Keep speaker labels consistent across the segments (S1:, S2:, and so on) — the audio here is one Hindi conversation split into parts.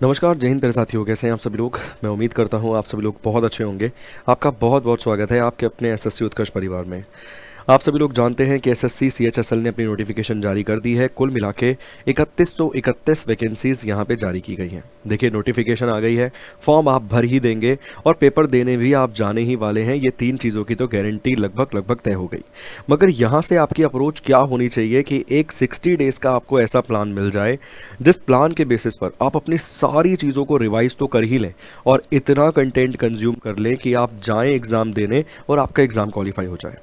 S1: नमस्कार, जय हिंद मेरे साथियों। कैसे हैं आप सभी लोग। मैं उम्मीद करता हूं आप सभी लोग बहुत अच्छे होंगे। आपका बहुत बहुत स्वागत है आपके अपने एसएससी उत्कर्ष परिवार में। आप सभी लोग जानते हैं कि एसएससी सीएचएसएल ने अपनी नोटिफिकेशन जारी कर दी है। कुल मिला के 3131 वैकेंसीज यहाँ पे जारी की गई हैं। देखिए, नोटिफिकेशन आ गई है, फॉर्म आप भर ही देंगे और पेपर देने भी आप जाने ही वाले हैं। ये तीन चीज़ों की तो गारंटी लगभग तय हो गई। मगर यहाँ से आपकी अप्रोच क्या होनी चाहिए कि एक 60 डेज़ का आपको ऐसा प्लान मिल जाए जिस प्लान के बेसिस पर आप अपनी सारी चीज़ों को रिवाइज तो कर ही लें और इतना कंटेंट कंज्यूम कर लें कि आप जाएं एग्ज़ाम देने और आपका एग्ज़ाम क्वालिफाई हो जाए।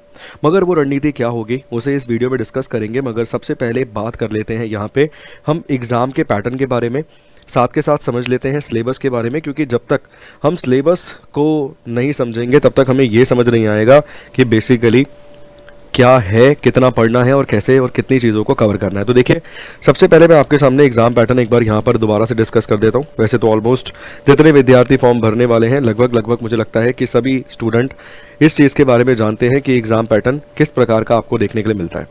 S1: मगर वो रणनीति क्या होगी उसे इस वीडियो में डिस्कस करेंगे। मगर सबसे पहले बात कर लेते हैं यहाँ पे हम एग्ज़ाम के पैटर्न के बारे में, साथ के साथ समझ लेते हैं सिलेबस के बारे में, क्योंकि जब तक हम सिलेबस को नहीं समझेंगे तब तक हमें ये समझ नहीं आएगा कि बेसिकली क्या है, कितना पढ़ना है और कैसे और कितनी चीज़ों को कवर करना है। तो देखिए, सबसे पहले मैं आपके सामने एग्जाम पैटर्न एक बार यहाँ पर दोबारा से डिस्कस कर देता हूँ। वैसे तो ऑलमोस्ट जितने विद्यार्थी फॉर्म भरने वाले हैं लगभग मुझे लगता है कि सभी स्टूडेंट इस चीज़ के बारे में जानते हैं कि एग्जाम पैटर्न किस प्रकार का आपको देखने के लिए मिलता है।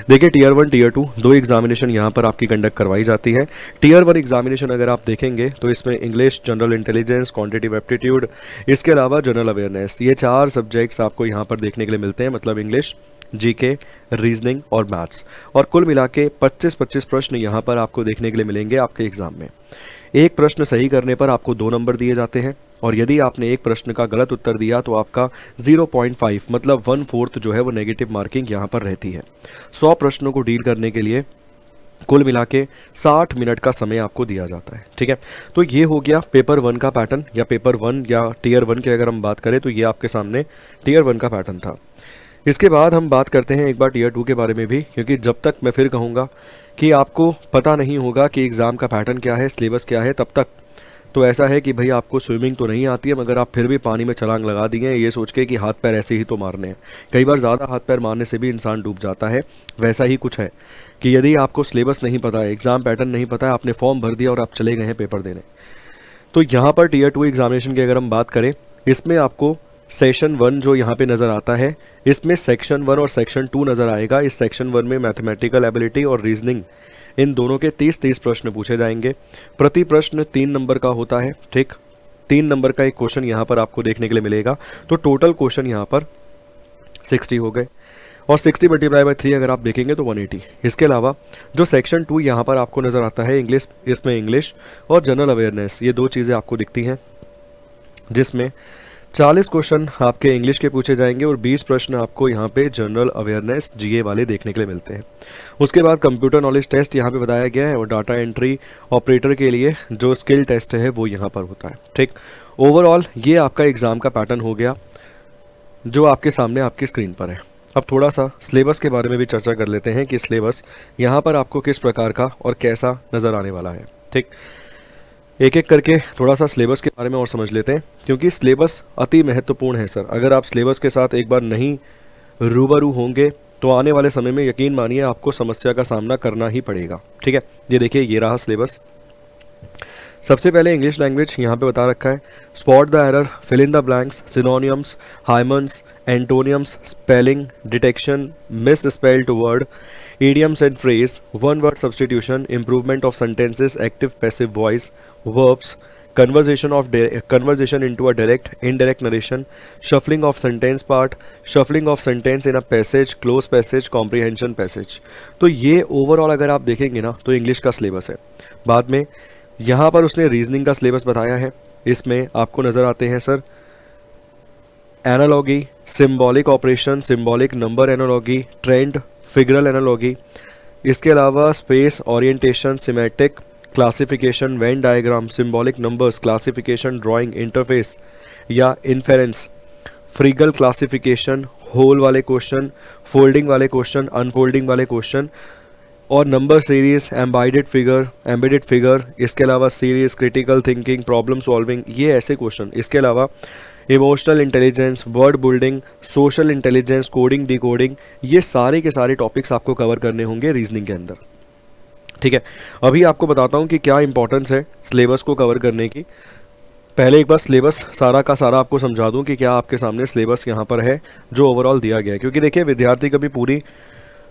S1: देखिए, टीयर 1 टीयर 2 दो एग्जामिनेशन यहाँ पर आपकी कंडक्ट करवाई जाती है। टीयर 1 एग्जामिनेशन अगर आप देखेंगे तो इसमें English, general intelligence, quantitative aptitude, इसके अलावा जनरल अवेयरनेस, ये 4 सब्जेक्ट्स आपको यहाँ पर देखने के लिए मिलते हैं। मतलब इंग्लिश, जीके, रीजनिंग और मैथ्स। और कुल मिला के 25-25 प्रश्न यहाँ पर आपको देखने के लिए मिलेंगे आपके एग्जाम में। एक प्रश्न सही करने पर आपको 2 नंबर दिए जाते हैं और यदि आपने एक प्रश्न का गलत उत्तर दिया तो आपका 0.5 मतलब 1/4 जो है वो नेगेटिव मार्किंग यहाँ पर रहती है। 100 प्रश्नों को डील करने के लिए कुल मिला के 60 मिनट का समय आपको दिया जाता है। ठीक है, तो ये हो गया पेपर 1 का पैटर्न, या पेपर 1 या टीयर 1 की अगर हम बात करें तो ये आपके सामने टीयर 1 का पैटर्न था। इसके बाद हम बात करते हैं एक बार टीयर 2 के बारे में भी, क्योंकि जब तक मैं फिर कहूँगा कि आपको पता नहीं होगा कि एग्ज़ाम का पैटर्न क्या है, सिलेबस क्या है, तब तक तो ऐसा है कि भाई आपको स्विमिंग तो नहीं आती है मगर आप फिर भी पानी में छलांग लगा दिए हैं ये सोच के कि हाथ पैर ऐसे ही तो मारने हैं। कई बार ज़्यादा हाथ पैर मारने से भी इंसान डूब जाता है। वैसा ही कुछ है कि यदि आपको सिलेबस नहीं पता है, एग्ज़ाम पैटर्न नहीं पता है, आपने फॉर्म भर दिया और आप चले गए हैं पेपर देने। तो यहाँ पर टीयर 2 एग्जामिनेशन की अगर हम बात करें, इसमें आपको सेशन 1 जो यहाँ पे नज़र आता है, इसमें सेक्शन 1 और सेक्शन 2 नज़र आएगा। इस सेक्शन 1 में मैथमेटिकल एबिलिटी और रीजनिंग, इन दोनों के 30-30 प्रश्न पूछे जाएंगे। प्रति प्रश्न 3 नंबर का होता है। ठीक, 3 नंबर का एक क्वेश्चन यहाँ पर आपको देखने के लिए मिलेगा। तो टोटल क्वेश्चन यहाँ पर 60 हो गए और 60 मल्टीप्लाई बाय 3 अगर आप देखेंगे तो 180। इसके अलावा जो सेक्शन 2 यहाँ पर आपको नज़र आता है इंग्लिश, इसमें इंग्लिश और जनरल अवेयरनेस, ये दो चीज़ें आपको दिखती हैं, जिसमें 40 क्वेश्चन आपके इंग्लिश के पूछे जाएंगे और 20 प्रश्न आपको यहाँ पे जनरल अवेयरनेस जीए वाले देखने के लिए मिलते हैं। उसके बाद कंप्यूटर नॉलेज टेस्ट यहाँ पे बताया गया है और डाटा एंट्री ऑपरेटर के लिए जो स्किल टेस्ट है वो यहाँ पर होता है। ठीक, ओवरऑल ये आपका एग्ज़ाम का पैटर्न हो गया जो आपके सामने आपकी स्क्रीन पर है। अब थोड़ा सा सिलेबस के बारे में भी चर्चा कर लेते हैं कि सिलेबस यहाँ पर आपको किस प्रकार का और कैसा नज़र आने वाला है। ठीक, एक एक करके थोड़ा सा सिलेबस के बारे में और समझ लेते हैं, क्योंकि सिलेबस अति महत्वपूर्ण है सर। अगर आप सिलेबस के साथ एक बार नहीं रूबरू होंगे तो आने वाले समय में यकीन मानिए आपको समस्या का सामना करना ही पड़ेगा। ठीक है, ये देखिए, ये रहा सिलेबस। सबसे पहले इंग्लिश लैंग्वेज यहाँ पे बता रखा है। Spot the error, fill in the blanks, synonyms, homonyms, antonyms, spelling detection, misspelled word, idioms and phrase, one word substitution, improvement of sentences, active passive voice, verbs, conversation into a direct indirect narration, shuffling of sentence part, shuffling of sentence in a passage, close passage, comprehension passage। तो ये ओवरऑल अगर आप देखेंगे ना तो इंग्लिश का सिलेबस है। बाद में यहाँ पर उसने रीजनिंग का सिलेबस बताया है। इसमें आपको नज़र आते हैं sir analogy, symbolic operation, symbolic number analogy, trend, figural analogy, इसके अलावा space orientation, semantic classification, Venn diagram, symbolic numbers classification, drawing interface या इन्फेरेंस, फ्रीगल क्लासिफिकेशन, होल वाले क्वेश्चन, फोल्डिंग वाले क्वेश्चन, अनफोल्डिंग वाले क्वेश्चन और नंबर सीरीज, एम्बेडेड फिगर, इसके अलावा series, critical thinking, problem solving, ये ऐसे क्वेश्चन। इसके अलावा emotional intelligence, word building, social intelligence, coding, decoding, ये सारे के सारे टॉपिक्स आपको कवर करने होंगे रीजनिंग के अंदर। ठीक है, अभी आपको बताता हूँ कि क्या इंपॉर्टेंस है सिलेबस को कवर करने की। पहले एक बार सिलेबस सारा का सारा आपको समझा दूँ कि क्या आपके सामने सिलेबस यहाँ पर है जो ओवरऑल दिया गया है, क्योंकि देखिए विद्यार्थी कभी पूरी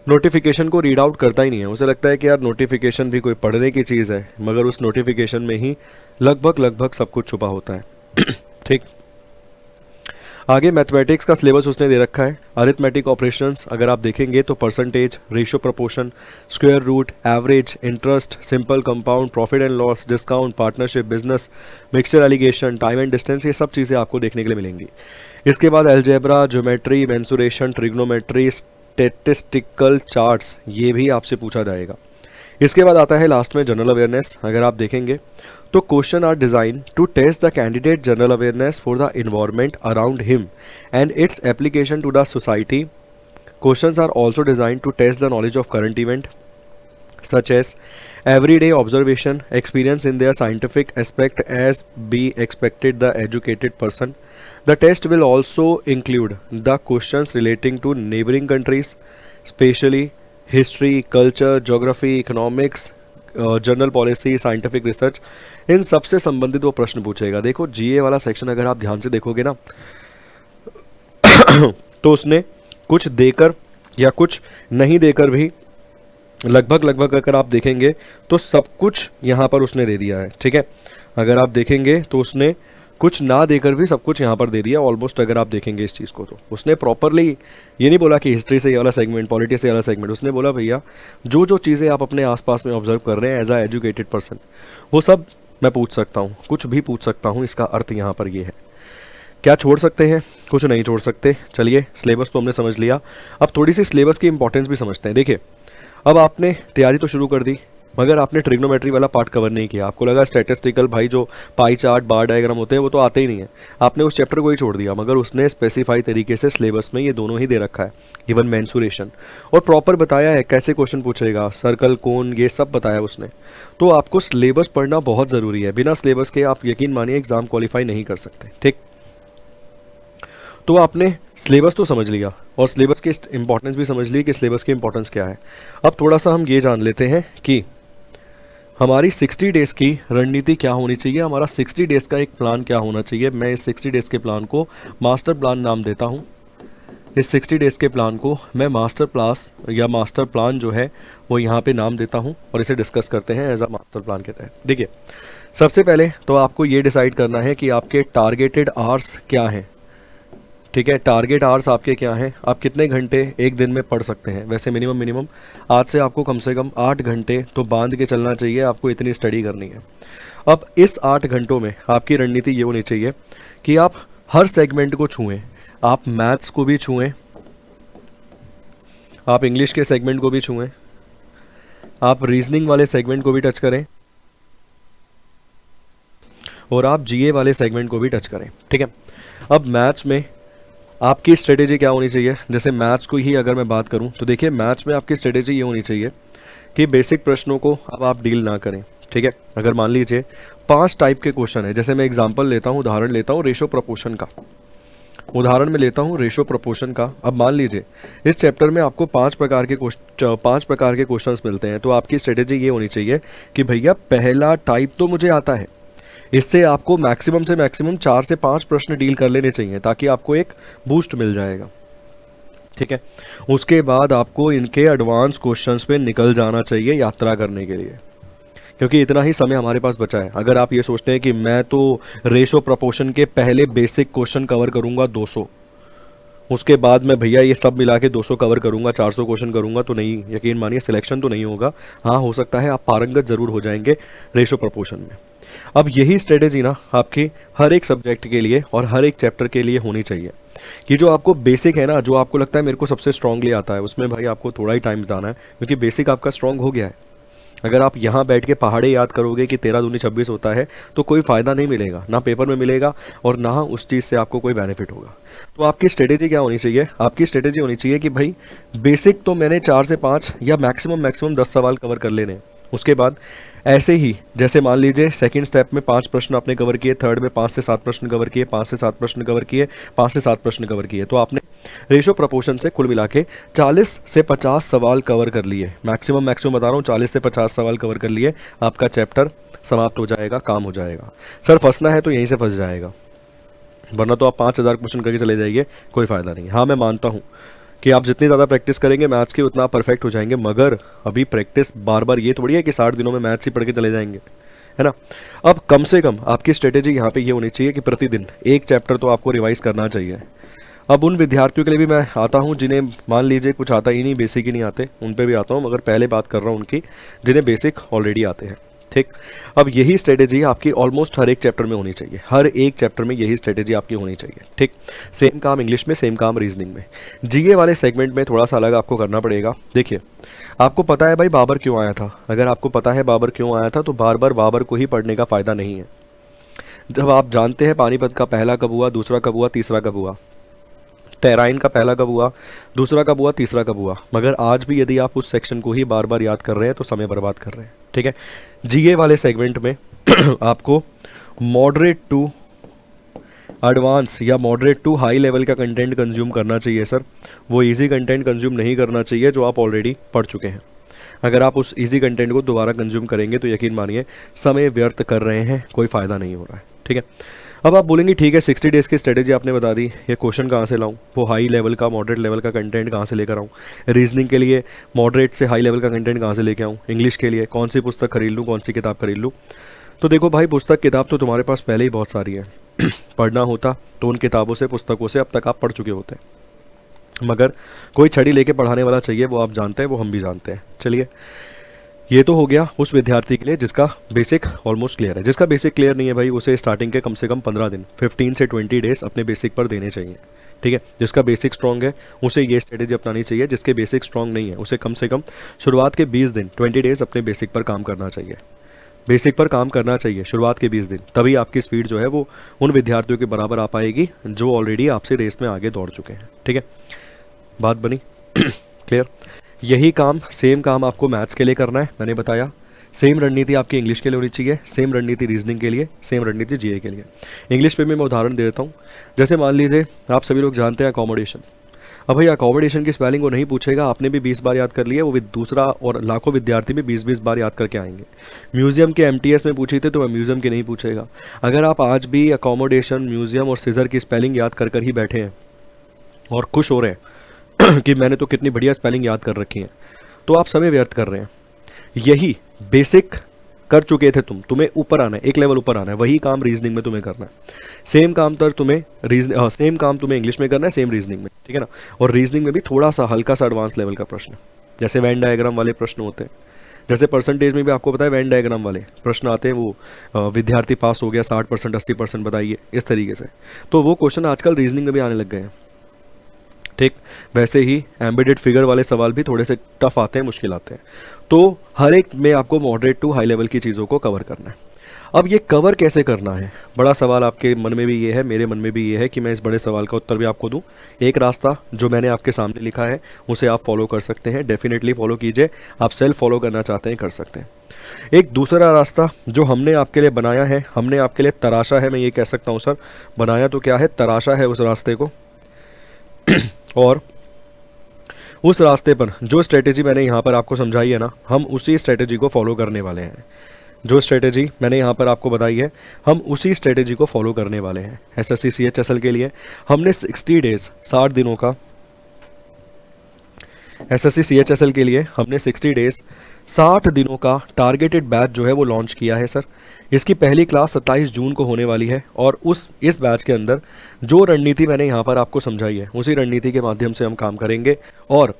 S1: नोटिफिकेशन को रीड आउट करता ही नहीं है। उसे लगता है कि यार नोटिफिकेशन भी कोई पढ़ने की चीज़ है, मगर उस नोटिफिकेशन में ही लगभग लगभग सब कुछ छुपा होता है। ठीक। आगे मैथमेटिक्स का सिलेबस उसने दे रखा है। अरिथमेटिक ऑपरेशंस अगर आप देखेंगे तो percentage, ratio proportion, square root, average, interest, simple compound, profit and loss, discount, partnership, business, mixture alligation, time and distance, ये सब चीज़ें आपको देखने के लिए मिलेंगी। इसके बाद algebra, geometry, mensuration, trigonometry, statistical charts, ये भी आपसे पूछा जाएगा। इसके बाद आता है लास्ट में जनरल अवेयरनेस। अगर आप देखेंगे तो question are design to test the candidate general awareness for the environment around him and its application to the society. Questions are also design to test the knowledge of current event such as everyday observation, experience in their scientific aspect as be expected the educated person. The test will also include the questions relating to neighboring countries, especially history, culture, geography, economics, general policy, scientific research, इन सबसे संबंधित वो प्रश्न पूछेगा। देखो जीए वाला सेक्शन अगर आप ध्यान से देखोगे ना तो उसने कुछ देकर या कुछ नहीं देकर भी लगभग लगभग अगर आप देखेंगे तो सब कुछ यहाँ पर उसने दे दिया है। ठीक है, अगर आप देखेंगे तो उसने कुछ ना देकर भी सब कुछ यहाँ पर दे दिया ऑलमोस्ट। अगर आप देखेंगे इस चीज़ को तो उसने प्रॉपरली ये नहीं बोला कि हिस्ट्री से ये वाला सेगमेंट, पॉलिटी से ये वाला सेगमेंट, उसने बोला भैया जो जो चीज़ें आप अपने आसपास में ऑब्जर्व कर रहे हैं एज अ एजुकेटेड पर्सन, वो सब मैं पूछ सकता हूँ, कुछ भी पूछ सकता हूँ। इसका अर्थ यहाँ पर ये है। क्या छोड़ सकते हैं? कुछ नहीं छोड़ सकते। चलिए, सिलेबस तो हमने समझ लिया, अब थोड़ी सी सिलेबस की इंपॉर्टेंस भी समझते हैं। देखिए, अब आपने तैयारी तो शुरू कर दी, मगर आपने ट्रिग्नोमेट्री वाला पार्ट कवर नहीं किया। आपको लगा स्टैटिस्टिकल भाई जो पाई चार्ट, बार डायग्राम होते हैं वो तो आते ही नहीं है, आपने उस चैप्टर को ही छोड़ दिया। मगर उसने स्पेसिफाई तरीके से सिलेबस में ये दोनों ही दे रखा है, इवन मेंसुरेशन, और प्रॉपर बताया है कैसे क्वेश्चन पूछेगा, सर्कल, कोन, ये सब बताया उसने। तो आपको सिलेबस पढ़ना बहुत ज़रूरी है। बिना सिलेबस के आप यकीन मानिए एग्जाम क्वालिफाई नहीं कर सकते। ठीक, तो आपने सिलेबस तो समझ लिया और सिलेबस की इंपॉर्टेंस भी समझ ली कि सिलेबस की इंपॉर्टेंस क्या है। अब थोड़ा सा हम ये जान लेते हैं कि हमारी 60 डेज़ की रणनीति क्या होनी चाहिए, हमारा 60 डेज़ का एक प्लान क्या होना चाहिए। मैं इस 60 डेज़ के प्लान को मास्टर प्लान नाम देता हूँ। इस 60 डेज़ के प्लान को मैं मास्टर प्लास या मास्टर प्लान जो है वो यहाँ पे नाम देता हूँ और इसे डिस्कस करते हैं एज अ मास्टर प्लान के तहत। देखिए, सबसे पहले तो आपको ये डिसाइड करना है कि आपके टारगेटेड आवर्स क्या हैं। ठीक है, टारगेट आवर्स आपके क्या हैं, आप कितने घंटे एक दिन में पढ़ सकते हैं। वैसे मिनिमम आज से आपको कम से कम 8 घंटे तो बांध के चलना चाहिए, आपको इतनी स्टडी करनी है। अब इस 8 घंटों में आपकी रणनीति ये होनी चाहिए कि आप हर सेगमेंट को छुएं। आप मैथ्स को भी छुएं, आप इंग्लिश के सेगमेंट को भी छुएं, आप रीजनिंग वाले सेगमेंट को भी टच करें और आप जीए वाले सेगमेंट को भी टच करें। ठीक है, अब मैथ्स में आपकी स्ट्रेटेजी क्या होनी चाहिए। जैसे मैथ्स को ही अगर मैं बात करूं तो देखिए, मैथ्स में आपकी स्ट्रेटेजी ये होनी चाहिए कि बेसिक प्रश्नों को अब आप डील ना करें। ठीक है, अगर मान लीजिए 5 टाइप के क्वेश्चन है, जैसे मैं एग्जांपल लेता हूं, उदाहरण लेता हूं रेशो प्रपोर्शन का, उदाहरण में लेता हूं रेशो प्रपोर्शन का। अब मान लीजिए इस चैप्टर में आपको 5 प्रकार के क्वेश्चंस मिलते हैं, तो आपकी स्ट्रेटेजी ये होनी चाहिए कि भैया पहला टाइप तो मुझे आता है, इससे आपको मैक्सिमम से मैक्सिमम 4 से 5 प्रश्न डील कर लेने चाहिए ताकि आपको एक बूस्ट मिल जाएगा। ठीक है, उसके बाद आपको इनके एडवांस क्वेश्चंस पे निकल जाना चाहिए यात्रा करने के लिए, क्योंकि इतना ही समय हमारे पास बचा है। अगर आप ये सोचते हैं कि मैं तो रेशो प्रपोर्शन के पहले बेसिक क्वेश्चन कवर करूंगा 200, उसके बाद मैं भैया ये सब मिला के 200 कवर करूंगा, 400 क्वेश्चन करूंगा, तो नहीं, यकीन मानिए सिलेक्शन तो नहीं होगा। हाँ, हो सकता है आप पारंगत जरूर हो जाएंगे रेशो प्रपोर्शन में। अब यही स्ट्रेटेजी ना आपकी हर एक सब्जेक्ट के लिए और हर एक चैप्टर के लिए होनी चाहिए कि जो आपको बेसिक है ना, जो आपको लगता है मेरे को सबसे स्ट्रांगली आता है, उसमें भाई आपको थोड़ा ही टाइम बिताना है, क्योंकि बेसिक आपका स्ट्रांग हो गया है। अगर आप यहाँ बैठ के पहाड़े याद करोगे कि 13 दूनी 26 होता है, तो कोई फ़ायदा नहीं मिलेगा, ना पेपर में मिलेगा और ना उस चीज़ से आपको कोई बेनिफिट होगा। तो आपकी स्ट्रेटेजी क्या होनी चाहिए? आपकी स्ट्रेटेजी होनी चाहिए कि भाई बेसिक तो मैंने 4 से 5 या मैक्सिमम 10 सवाल कवर कर लेने हैं। उसके बाद ऐसे ही, जैसे मान लीजिए सेकंड स्टेप में 5 प्रश्न आपने कवर किए, थर्ड में 5 से 7 प्रश्न कवर किए, 5 से 7 प्रश्न कवर किए, 5 से 7 प्रश्न कवर किए, तो आपने रेशो प्रपोर्शन से कुल मिला के 40 से 50 सवाल कवर कर लिए। मैक्सिमम बता रहा हूँ, 40 से 50 सवाल कवर कर लिए, आपका चैप्टर समाप्त हो जाएगा, काम हो जाएगा। सर फंसना है तो यहीं से फंस जाएगा, वरना तो आप 5000 क्वेश्चन करके चले जाइए, कोई फ़ायदा नहीं। हाँ, मैं मानता हूँ कि आप जितनी ज़्यादा प्रैक्टिस करेंगे मैथ्स की उतना आप परफेक्ट हो जाएंगे, मगर अभी प्रैक्टिस बार बार ये थोड़ी है कि 60 दिनों में मैथ्स ही पढ़ के चले जाएंगे, है ना। अब कम से कम आपकी स्ट्रेटेजी यहाँ पे ये होनी चाहिए कि प्रतिदिन एक चैप्टर तो आपको रिवाइज करना चाहिए। अब उन विद्यार्थियों के लिए भी मैं आता हूँ जिन्हें मान लीजिए कुछ आता ही नहीं, बेसिक ही नहीं आते, उन पे भी आता हूँ, मगर पहले बात कर रहा हूँ उनकी जिन्हें बेसिक ऑलरेडी आते हैं, ठीक। अब यही स्ट्रेटेजी आपकी ऑलमोस्ट हर एक चैप्टर में होनी चाहिए, हर एक चैप्टर में यही स्ट्रेटेजी आपकी होनी चाहिए, ठीक। सेम काम इंग्लिश में, सेम काम रीजनिंग में। जीए वाले सेगमेंट में थोड़ा सा अलग आपको करना पड़ेगा। देखिए, आपको पता है भाई बाबर क्यों आया था, अगर आपको पता है बाबर क्यों आया था तो बार बार बाबर को ही पढ़ने का फ़ायदा नहीं है। जब आप जानते हैं पानीपत का पहला कब हुआ, दूसरा कब हुआ, तीसरा कब हुआ, तेराइन का पहला कब हुआ, दूसरा कब हुआ, तीसरा कब हुआ, मगर आज भी यदि आप उस सेक्शन को ही बार बार याद कर रहे हैं तो समय बर्बाद कर रहे हैं, ठीक है। जीए वाले सेगमेंट में आपको मॉडरेट टू एडवांस या मॉडरेट टू हाई लेवल का कंटेंट कंज्यूम करना चाहिए सर। वो इजी कंटेंट कंज्यूम नहीं करना चाहिए जो आप ऑलरेडी पढ़ चुके हैं। अगर आप उस इजी कंटेंट को दोबारा कंज्यूम करेंगे तो यकीन मानिए समय व्यर्थ कर रहे हैं, कोई फ़ायदा नहीं हो रहा है, ठीक है। अब आप बोलेंगे ठीक है 60 डेज़ की स्ट्रेटेजी आपने बता दी, ये क्वेश्चन कहाँ से लाऊं, वो हाई लेवल का मॉडरेट लेवल का कंटेंट कहाँ से लेकर आऊँ, रीजनिंग के लिए मॉडरेट से हाई लेवल का कंटेंट कहाँ से लेके आऊँ, इंग्लिश के लिए कौन सी पुस्तक खरीद लूँ, कौन सी किताब खरीद लूँ। तो देखो भाई, पुस्तक किताब तो तुम्हारे पास पहले ही बहुत सारी है पढ़ना होता तो उन किताबों से, पुस्तकों से अब तक आप पढ़ चुके होते, मगर कोई छड़ी लेके पढ़ाने वाला चाहिए, वो आप जानते हैं, वो हम भी जानते हैं। चलिए, ये तो हो गया उस विद्यार्थी के लिए जिसका बेसिक ऑलमोस्ट क्लियर है। जिसका बेसिक क्लियर नहीं है भाई, उसे स्टार्टिंग के कम से कम 15 दिन 15 से 20 डेज अपने बेसिक पर देने चाहिए, ठीक है। जिसका बेसिक स्ट्रॉन्ग है उसे ये स्ट्रेटेजी अपनानी चाहिए, जिसके बेसिक स्ट्रॉन्ग नहीं है उसे कम से कम शुरुआत के 20 दिन 20 डेज अपने बेसिक पर काम करना चाहिए, बेसिक पर काम करना चाहिए शुरुआत के 20 दिन। तभी आपकी स्पीड जो है वो उन विद्यार्थियों के बराबर आ पाएगी जो ऑलरेडी आपसे रेस में आगे दौड़ चुके हैं, ठीक है। बात बनी क्लियर। यही काम, सेम काम आपको मैथ्स के लिए करना है, मैंने बताया। सेम रणनीति आपकी इंग्लिश के लिए होनी चाहिए, सेम रणनीति रीजनिंग के लिए, सेम रणनीति जीए के लिए। इंग्लिश पे भी मैं उदाहरण दे देता हूँ। जैसे मान लीजिए आप सभी लोग जानते हैं अकोमोडेशन। अब भाई अकोमोडेशन की स्पेलिंग वो नहीं पूछेगा, आपने भी 20 बार याद कर लिया, वो भी दूसरा और लाखों विद्यार्थी भी 20-20 बार याद करके आएंगे। म्यूजियम के एमटीएस में पूछी थे तो वह म्यूजियम की नहीं पूछेगा। अगर आप आज भी अकोमोडेशन, म्यूजियम और सीजर की स्पेलिंग याद कर कर ही बैठे हैं और खुश हो रहे हैं कि मैंने तो कितनी बढ़िया स्पेलिंग याद कर रखी है, तो आप समय व्यर्थ कर रहे हैं। यही बेसिक कर चुके थे तुम्हें ऊपर आना है, एक लेवल ऊपर आना है। वही काम रीजनिंग में तुम्हें करना है। सेम काम तुम्हें इंग्लिश में करना है, सेम रीजनिंग में, ठीक है ना। और रीजनिंग में भी थोड़ा सा हल्का सा एडवांस लेवल का प्रश्न, जैसे वेन डायग्राम वाले प्रश्न होते हैं, जैसे परसेंटेज में भी आपको पता है वेन डायग्राम वाले प्रश्न आते हैं, वो विद्यार्थी पास हो गया 60%, 80% बताइए, इस तरीके से। तो वो क्वेश्चन आजकल रीजनिंग में भी आने लग गए हैं, ठीक। वैसे ही एम्बेडेड फिगर वाले सवाल भी थोड़े से टफ आते हैं, मुश्किल आते हैं। तो हर एक में आपको मॉडरेट टू हाई लेवल की चीज़ों को कवर करना है। अब ये कवर कैसे करना है, बड़ा सवाल आपके मन में भी ये है, मेरे मन में भी ये है कि मैं इस बड़े सवाल का उत्तर भी आपको दूं। एक रास्ता जो मैंने आपके सामने लिखा है उसे आप फॉलो कर सकते हैं, डेफिनेटली फॉलो कीजिए। आप सेल्फ फॉलो करना चाहते हैं, कर सकते हैं। एक दूसरा रास्ता जो हमने आपके लिए बनाया है, हमने आपके लिए तराशा है, मैं ये कह सकता हूँ सर, बनाया तो क्या है, तराशा है उस रास्ते को और उस रास्ते पर जो स्ट्रेटेजी मैंने यहाँ पर आपको समझाई है ना, हम उसी स्ट्रेटेजी को फॉलो करने वाले हैं। जो स्ट्रेटेजी मैंने यहाँ पर आपको बताई है, हम उसी स्ट्रेटेजी को फॉलो करने वाले हैं। एसएससी सीएचएसएल के लिए हमने 60 डेज 60 दिनों का, एसएससी सीएचएसएल के लिए हमने 60 डेज 60 दिनों का टारगेटेड बैच जो है वो लॉन्च किया है सर। इसकी पहली क्लास 27 जून को होने वाली है और इस बैच के अंदर जो रणनीति मैंने यहाँ पर आपको समझाई है उसी रणनीति के माध्यम से हम काम करेंगे और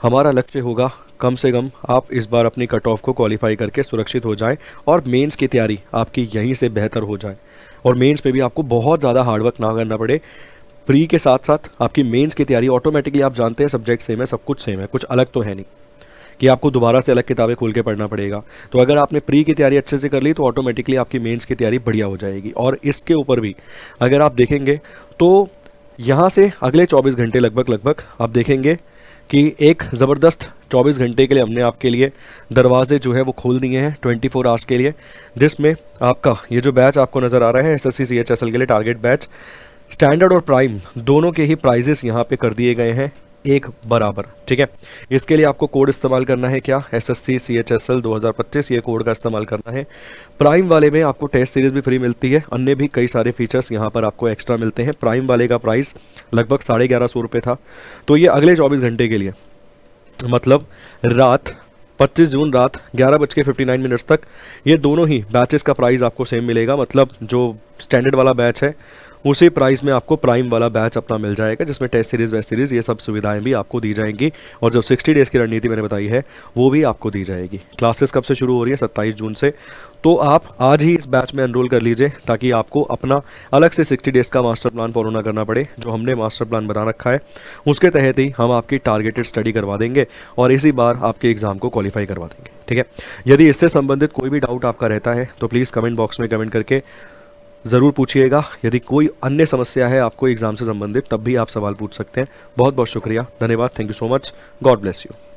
S1: हमारा लक्ष्य होगा कम से कम आप इस बार अपनी कट ऑफ को क्वालिफाई करके सुरक्षित हो जाएं और मेंस की तैयारी आपकी यहीं से बेहतर हो जाए और मेंस पे भी आपको बहुत ज़्यादा हार्डवर्क ना करना पड़े। प्री के साथ साथ आपकी मेंस की तैयारी ऑटोमेटिकली, आप जानते हैं सब्जेक्ट सेम है, सब कुछ सेम है, कुछ अलग तो है नहीं कि आपको दोबारा से अलग किताबें खोल के पढ़ना पड़ेगा। तो अगर आपने प्री की तैयारी अच्छे से कर ली तो ऑटोमेटिकली आपकी मेंस की तैयारी बढ़िया हो जाएगी। और इसके ऊपर भी अगर आप देखेंगे तो यहाँ से अगले 24 घंटे लगभग आप देखेंगे कि एक ज़बरदस्त 24 घंटे के लिए हमने आपके लिए दरवाजे जो है वो खोल दिए हैं 24 आवर्स के लिए, जिसमें आपका ये जो बैच आपको नज़र आ रहा है एसएससी सीएचएसएल के लिए टारगेट बैच, स्टैंडर्ड और प्राइम दोनों के ही प्राइजेस यहाँ पे कर दिए गए हैं एक बराबर। ठीक है, इसके लिए आपको कोड इस्तेमाल करना है क्या, SSC CHSL 2025, ये कोड का इस्तेमाल करना है। प्राइम वाले में आपको टेस्ट सीरीज भी फ्री मिलती है, अन्य भी कई सारे फीचर्स यहाँ पर आपको एक्स्ट्रा मिलते हैं। प्राइम वाले का प्राइस लगभग 1150 रुपये था, तो ये अगले 24 घंटे के लिए, मतलब रात 25 जून रात 11:59 तक ये दोनों ही बैचेस का प्राइस आपको सेम मिलेगा। मतलब जो स्टैंडर्ड वाला बैच है उसी प्राइस में आपको प्राइम वाला बैच अपना मिल जाएगा, जिसमें टेस्ट सीरीज वेस्ट सीरीज ये सब सुविधाएं भी आपको दी जाएंगी, और जो 60 डेज़ की रणनीति मैंने बताई है वो भी आपको दी जाएगी। क्लासेस कब से शुरू हो रही है, 27 जून से। तो आप आज ही इस बैच में एनरोल कर लीजिए, ताकि आपको अपना अलग से 60 डेज़ का मास्टर प्लान फॉलो ना करना पड़े। जो हमने मास्टर प्लान बना रखा है उसके तहत ही हम आपकी टारगेटेड स्टडी करवा देंगे और इसी बार आपके एग्ज़ाम को क्वालिफाई करवा देंगे। ठीक है, यदि इससे संबंधित कोई भी डाउट आपका रहता है तो प्लीज़ कमेंट बॉक्स में कमेंट करके ज़रूर पूछिएगा। यदि कोई अन्य समस्या है आपको एग्ज़ाम से संबंधित, तब भी आप सवाल पूछ सकते हैं। बहुत बहुत शुक्रिया, धन्यवाद, thank you so much, God bless you.